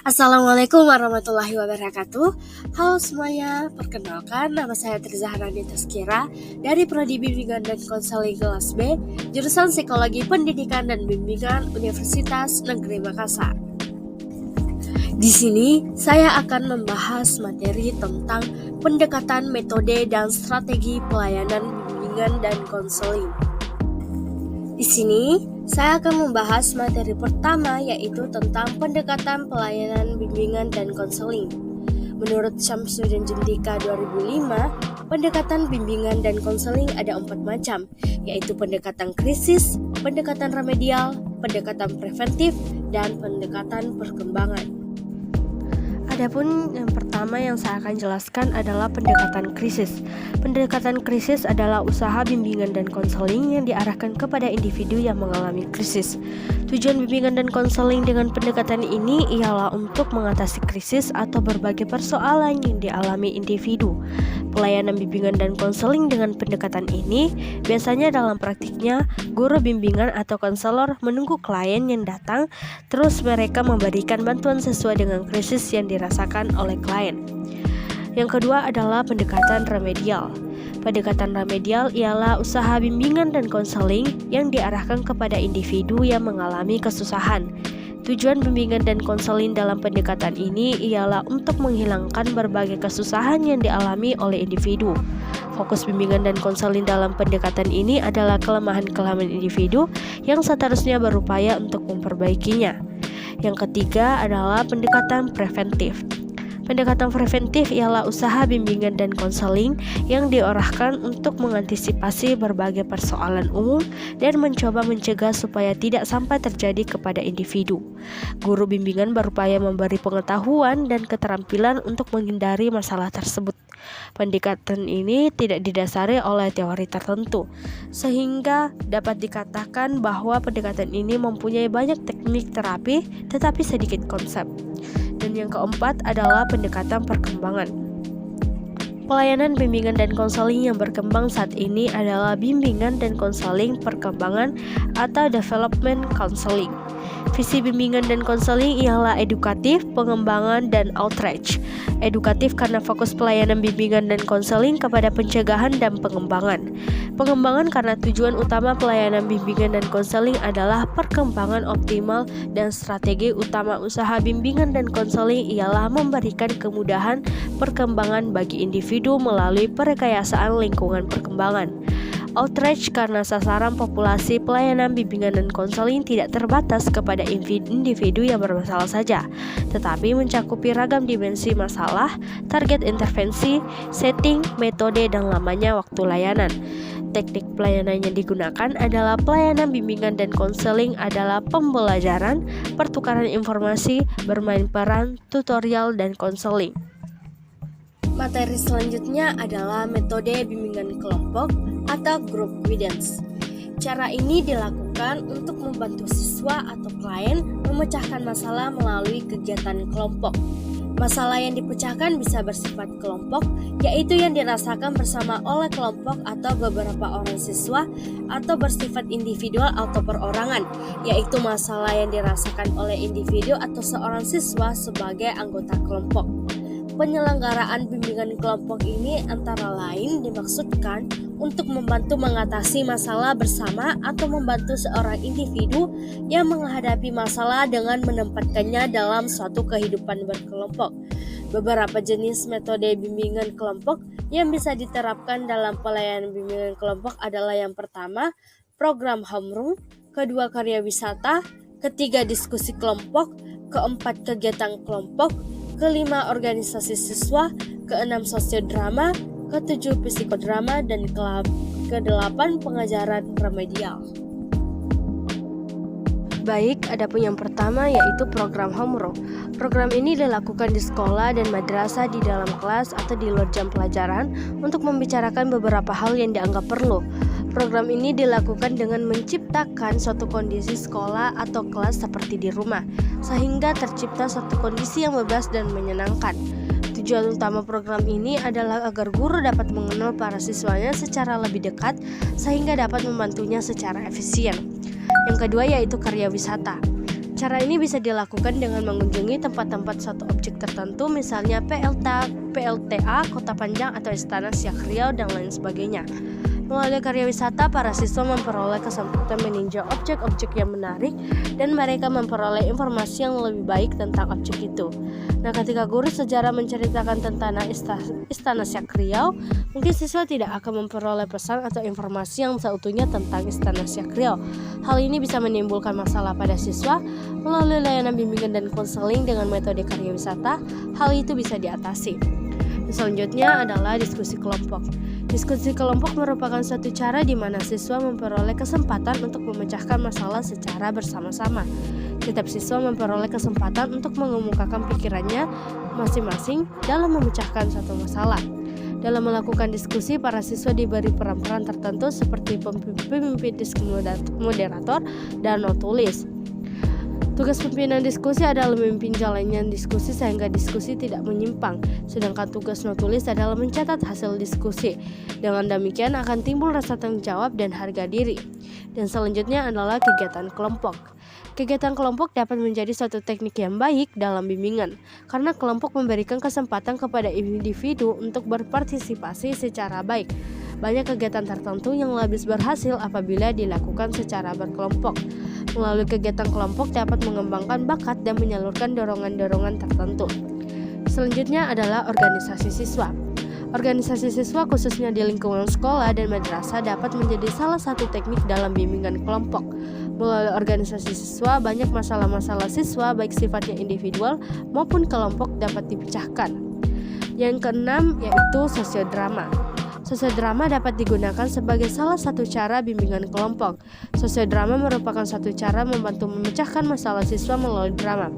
Assalamualaikum warahmatullahi wabarakatuh. Halo semuanya, perkenalkan nama saya Trizahra Tazkira dari Prodi Bimbingan dan Konseling kelas B, jurusan Psikologi Pendidikan dan Bimbingan Universitas Negeri Makassar. Di sini saya akan membahas materi tentang pendekatan metode dan strategi pelayanan bimbingan dan konseling. Di sini saya akan membahas materi pertama, yaitu tentang pendekatan pelayanan bimbingan dan konseling. Menurut Syamsuddin Jendika 2005, pendekatan bimbingan dan konseling ada 4 macam, yaitu pendekatan krisis, pendekatan remedial, pendekatan preventif, dan pendekatan perkembangan. Adapun yang pertama yang saya akan jelaskan adalah pendekatan krisis. Pendekatan krisis adalah usaha bimbingan dan konseling yang diarahkan kepada individu yang mengalami krisis. Tujuan bimbingan dan konseling dengan pendekatan ini ialah untuk mengatasi krisis atau berbagai persoalan yang dialami individu. Pelayanan bimbingan dan konseling dengan pendekatan ini biasanya dalam praktiknya guru bimbingan atau konselor menunggu klien yang datang, terus mereka memberikan bantuan sesuai dengan krisis yang dirasakan oleh klien. Yang kedua adalah pendekatan remedial. Pendekatan remedial ialah usaha bimbingan dan konseling yang diarahkan kepada individu yang mengalami kesusahan. Tujuan bimbingan dan konseling dalam pendekatan ini ialah untuk menghilangkan berbagai kesusahan yang dialami oleh individu. Fokus bimbingan dan konseling dalam pendekatan ini adalah kelemahan-kelemahan individu yang seterusnya berupaya untuk memperbaikinya. Yang ketiga adalah pendekatan preventif. Pendekatan preventif ialah usaha bimbingan dan konseling yang diarahkan untuk mengantisipasi berbagai persoalan umum dan mencoba mencegah supaya tidak sampai terjadi kepada individu. Guru bimbingan berupaya memberi pengetahuan dan keterampilan untuk menghindari masalah tersebut. Pendekatan ini tidak didasari oleh teori tertentu, sehingga dapat dikatakan bahwa pendekatan ini mempunyai banyak teknik terapi tetapi sedikit konsep. Dan yang keempat adalah pendekatan perkembangan. Pelayanan bimbingan dan konseling yang berkembang saat ini adalah bimbingan dan konseling perkembangan atau development counseling. Visi bimbingan dan konseling ialah edukatif, pengembangan, dan outreach. Edukatif karena fokus pelayanan bimbingan dan konseling kepada pencegahan dan pengembangan. Pengembangan karena tujuan utama pelayanan bimbingan dan konseling adalah perkembangan optimal, dan strategi utama usaha bimbingan dan konseling ialah memberikan kemudahan perkembangan bagi individu melalui perekayasaan lingkungan perkembangan. Outreach karena sasaran populasi pelayanan bimbingan dan konseling tidak terbatas kepada individu yang bermasalah saja, tetapi mencakupi ragam dimensi masalah, target intervensi, setting, metode, dan lamanya waktu layanan. Teknik pelayanan yang digunakan adalah pelayanan bimbingan dan konseling adalah pembelajaran, pertukaran informasi, bermain peran, tutorial, dan konseling. Materi selanjutnya adalah metode bimbingan kelompok atau group guidance. Cara ini dilakukan untuk membantu siswa atau klien memecahkan masalah melalui kegiatan kelompok. Masalah yang dipecahkan bisa bersifat kelompok, yaitu yang dirasakan bersama oleh kelompok atau beberapa orang siswa, atau bersifat individual atau perorangan, yaitu masalah yang dirasakan oleh individu atau seorang siswa sebagai anggota kelompok. Penyelenggaraan bimbingan kelompok ini antara lain dimaksudkan untuk membantu mengatasi masalah bersama atau membantu seorang individu yang menghadapi masalah dengan menempatkannya dalam suatu kehidupan berkelompok. Beberapa jenis metode bimbingan kelompok yang bisa diterapkan dalam pelayanan bimbingan kelompok adalah yang pertama, program homeroom, kedua karya wisata, ketiga diskusi kelompok, keempat kegiatan kelompok, kelima organisasi siswa, keenam sosiodrama, ketujuh psikodrama, dan kedelapan pengajaran remedial. Baik, adapun yang pertama yaitu program homeroom. Program ini dilakukan di sekolah dan madrasah di dalam kelas atau di luar jam pelajaran untuk membicarakan beberapa hal yang dianggap perlu. Program ini dilakukan dengan menciptakan suatu kondisi sekolah atau kelas seperti di rumah, sehingga tercipta suatu kondisi yang bebas dan menyenangkan. Tujuan utama program ini adalah agar guru dapat mengenal para siswanya secara lebih dekat, sehingga dapat membantunya secara efisien. Yang kedua yaitu karya wisata. Cara ini bisa dilakukan dengan mengunjungi tempat-tempat suatu objek tertentu, misalnya PLTA, Kota Panjang atau Istana Siak Riau dan lain sebagainya. Melalui karya wisata, para siswa memperoleh kesempatan meninjau objek-objek yang menarik dan mereka memperoleh informasi yang lebih baik tentang objek itu. Nah, ketika guru sejarah menceritakan tentang Istana Siak Riau, mungkin siswa tidak akan memperoleh pesan atau informasi yang seutuhnya tentang Istana Siak Riau. Hal ini bisa menimbulkan masalah pada siswa. Melalui layanan bimbingan dan konseling dengan metode karya wisata, hal itu bisa diatasi. Selanjutnya adalah diskusi kelompok. Diskusi kelompok merupakan suatu cara di mana siswa memperoleh kesempatan untuk memecahkan masalah secara bersama-sama. Setiap siswa memperoleh kesempatan untuk mengemukakan pikirannya masing-masing dalam memecahkan suatu masalah. Dalam melakukan diskusi, para siswa diberi peran-peran tertentu seperti pemimpin diskusi, moderator, dan notulis. Tugas pimpinan diskusi adalah memimpin jalannya diskusi sehingga diskusi tidak menyimpang, sedangkan tugas notulis adalah mencatat hasil diskusi. Dengan demikian akan timbul rasa tanggung jawab dan harga diri. Dan selanjutnya adalah kegiatan kelompok. Kegiatan kelompok dapat menjadi suatu teknik yang baik dalam bimbingan, karena kelompok memberikan kesempatan kepada individu untuk berpartisipasi secara baik. Banyak kegiatan tertentu yang lebih berhasil apabila dilakukan secara berkelompok. Melalui kegiatan kelompok dapat mengembangkan bakat dan menyalurkan dorongan-dorongan tertentu. Selanjutnya adalah organisasi siswa. Organisasi siswa khususnya di lingkungan sekolah dan madrasah dapat menjadi salah satu teknik dalam bimbingan kelompok. Melalui organisasi siswa, banyak masalah-masalah siswa baik sifatnya individual maupun kelompok dapat dipecahkan. Yang keenam yaitu sosiodrama. Sosiodrama dapat digunakan sebagai salah satu cara bimbingan kelompok. Sosiodrama merupakan satu cara membantu memecahkan masalah siswa melalui drama.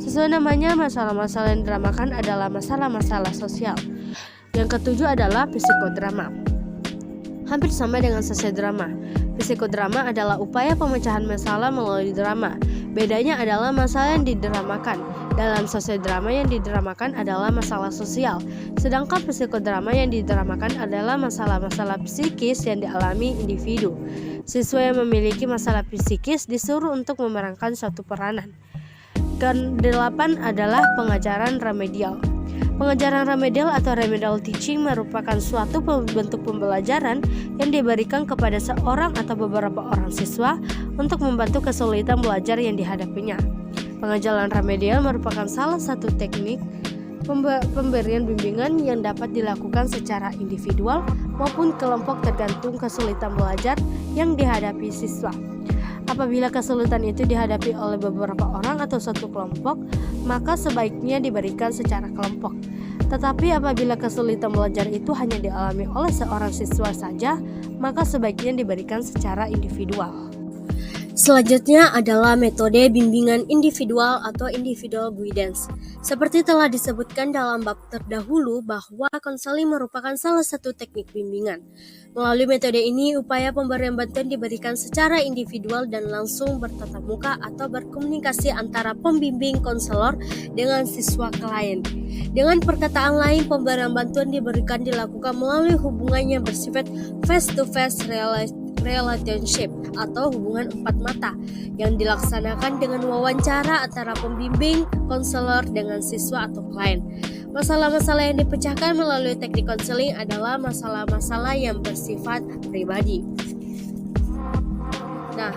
Sesuai namanya, masalah-masalah yang didramakan adalah masalah-masalah sosial. Yang ketujuh adalah psikodrama. Hampir sama dengan sosiodrama. Psikodrama adalah upaya pemecahan masalah melalui drama. Bedanya adalah masalah yang didramakan. Dalam sosiodrama yang didramakan adalah masalah sosial, sedangkan psikodrama yang didramakan adalah masalah-masalah psikis yang dialami individu. Siswa yang memiliki masalah psikis disuruh untuk memerankan suatu peranan. Kedelapan adalah pengajaran remedial. Pengajaran remedial atau remedial teaching merupakan suatu bentuk pembelajaran yang diberikan kepada seorang atau beberapa orang siswa untuk membantu kesulitan belajar yang dihadapinya. Pengajaran remedial merupakan salah satu teknik pemberian bimbingan yang dapat dilakukan secara individual maupun kelompok tergantung kesulitan belajar yang dihadapi siswa. Apabila kesulitan itu dihadapi oleh beberapa orang atau satu kelompok, maka sebaiknya diberikan secara kelompok. Tetapi apabila kesulitan belajar itu hanya dialami oleh seorang siswa saja, maka sebaiknya diberikan secara individual. Selanjutnya adalah metode bimbingan individual atau individual guidance. Seperti telah disebutkan dalam bab terdahulu bahwa konseling merupakan salah satu teknik bimbingan. Melalui metode ini, upaya pemberian bantuan diberikan secara individual dan langsung bertatap muka atau berkomunikasi antara pembimbing konselor dengan siswa klien. Dengan perkataan lain, pemberian bantuan dilakukan melalui hubungan yang bersifat face-to-face relationship atau hubungan empat mata yang dilaksanakan dengan wawancara antara pembimbing, konselor dengan siswa atau klien. Masalah-masalah yang dipecahkan melalui teknik konseling adalah masalah-masalah yang bersifat pribadi. Nah,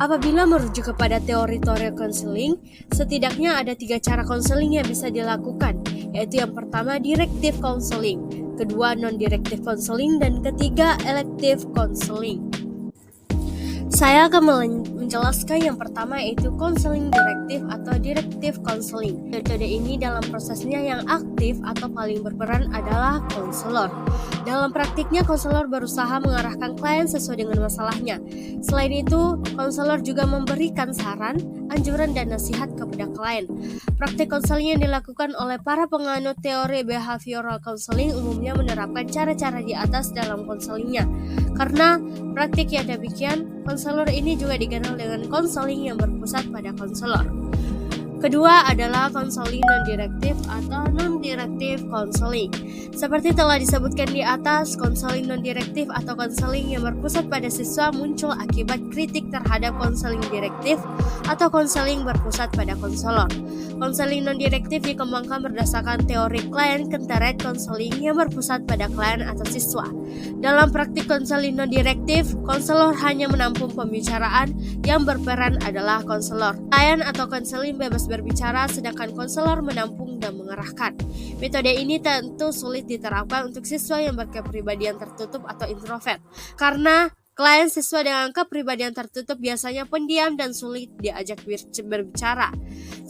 apabila merujuk kepada teori-teori konseling, setidaknya ada 3 cara konseling yang bisa dilakukan, yaitu yang pertama directive counseling, kedua non-directive counseling, dan ketiga elective counseling. Saya akan menjelaskan yang pertama yaitu counseling directive atau directive counseling. Metode ini dalam prosesnya yang aktif atau paling berperan adalah konselor. Dalam praktiknya, konselor berusaha mengarahkan klien sesuai dengan masalahnya. Selain itu, konselor juga memberikan saran, anjuran, dan nasihat kepada klien. Praktik konseling yang dilakukan oleh para penganut teori behavioral counseling umumnya menerapkan cara-cara di atas dalam konselingnya. Karena praktik yang demikian, konselor ini juga dikenal dengan konseling yang berpusat pada konselor. Kedua adalah konseling non-direktif atau non-direktif konseling. Seperti telah disebutkan di atas, konseling non-direktif atau konseling yang berpusat pada siswa muncul akibat kritik terhadap konseling direktif atau konseling berpusat pada konselor. Konseling non-direktif dikembangkan berdasarkan teori client-centered konseling yang berpusat pada klien atau siswa. Dalam praktik konseling non-direktif, konselor hanya menampung pembicaraan, yang berperan adalah konselor. Klien atau konseling bebas berbicara, sedangkan konselor menampung dan mengarahkan. Metode ini tentu sulit diterapkan untuk siswa yang berkepribadian tertutup atau introvert, karena klien siswa dengan kepribadian tertutup biasanya pendiam dan sulit diajak berbicara.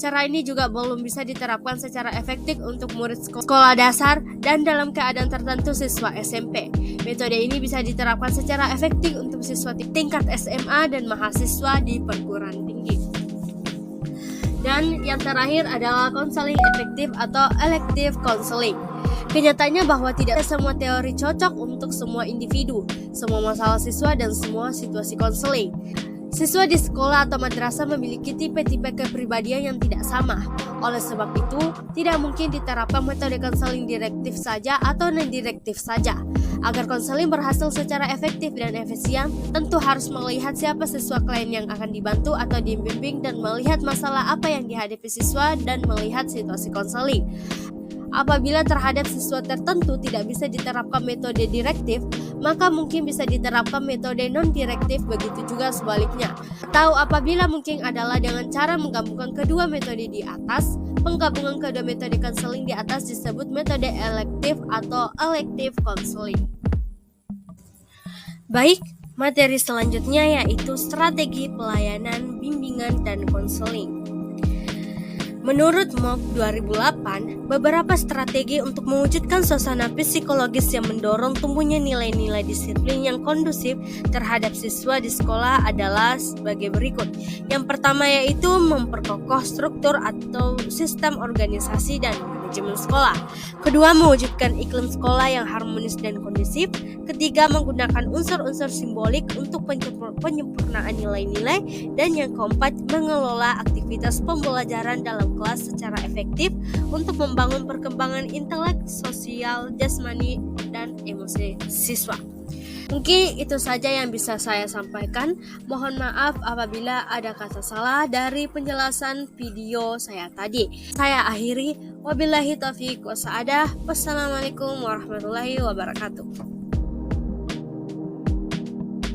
Cara ini juga belum bisa diterapkan secara efektif untuk murid sekolah dasar dan dalam keadaan tertentu siswa SMP. Metode ini bisa diterapkan secara efektif untuk siswa tingkat SMA dan mahasiswa di perguruan tinggi. Dan yang terakhir adalah konseling efektif atau elective counseling. Kenyataannya bahwa tidak semua teori cocok untuk semua individu, semua masalah siswa, dan semua situasi konseling. Siswa di sekolah atau madrasah memiliki tipe-tipe kepribadian yang tidak sama. Oleh sebab itu, tidak mungkin diterapkan metode konseling direktif saja atau non-direktif saja. Agar konseling berhasil secara efektif dan efisien, tentu harus melihat siapa siswa klien yang akan dibantu atau dibimbing dan melihat masalah apa yang dihadapi siswa dan melihat situasi konseling. Apabila terhadap siswa tertentu tidak bisa diterapkan metode direktif, maka mungkin bisa diterapkan metode non-direktif, begitu juga sebaliknya. Atau apabila mungkin adalah dengan cara menggabungkan kedua metode di atas. Penggabungan kedua metode konseling di atas disebut metode elektif atau elective counseling. Baik, materi selanjutnya yaitu strategi pelayanan, bimbingan, dan konseling. Menurut MOOC 2008, beberapa strategi untuk mewujudkan suasana psikologis yang mendorong tumbuhnya nilai-nilai disiplin yang kondusif terhadap siswa di sekolah adalah sebagai berikut. Yang pertama yaitu memperkokoh struktur atau sistem organisasi dan manajemen sekolah. Kedua, mewujudkan iklim sekolah yang harmonis dan kondusif. Ketiga, menggunakan unsur-unsur simbolik untuk penyempurnaan nilai-nilai. Dan yang keempat, mengelola aktivitas pembelajaran dalam kelas secara efektif untuk membangun perkembangan intelek, sosial, jasmani, dan emosi siswa. Mungkin itu saja yang bisa saya sampaikan. Mohon maaf apabila ada kata salah dari penjelasan video saya tadi. Saya akhiri. Wabillahi taufiq wa sa'adah. Wassalamualaikum warahmatullahi wabarakatuh.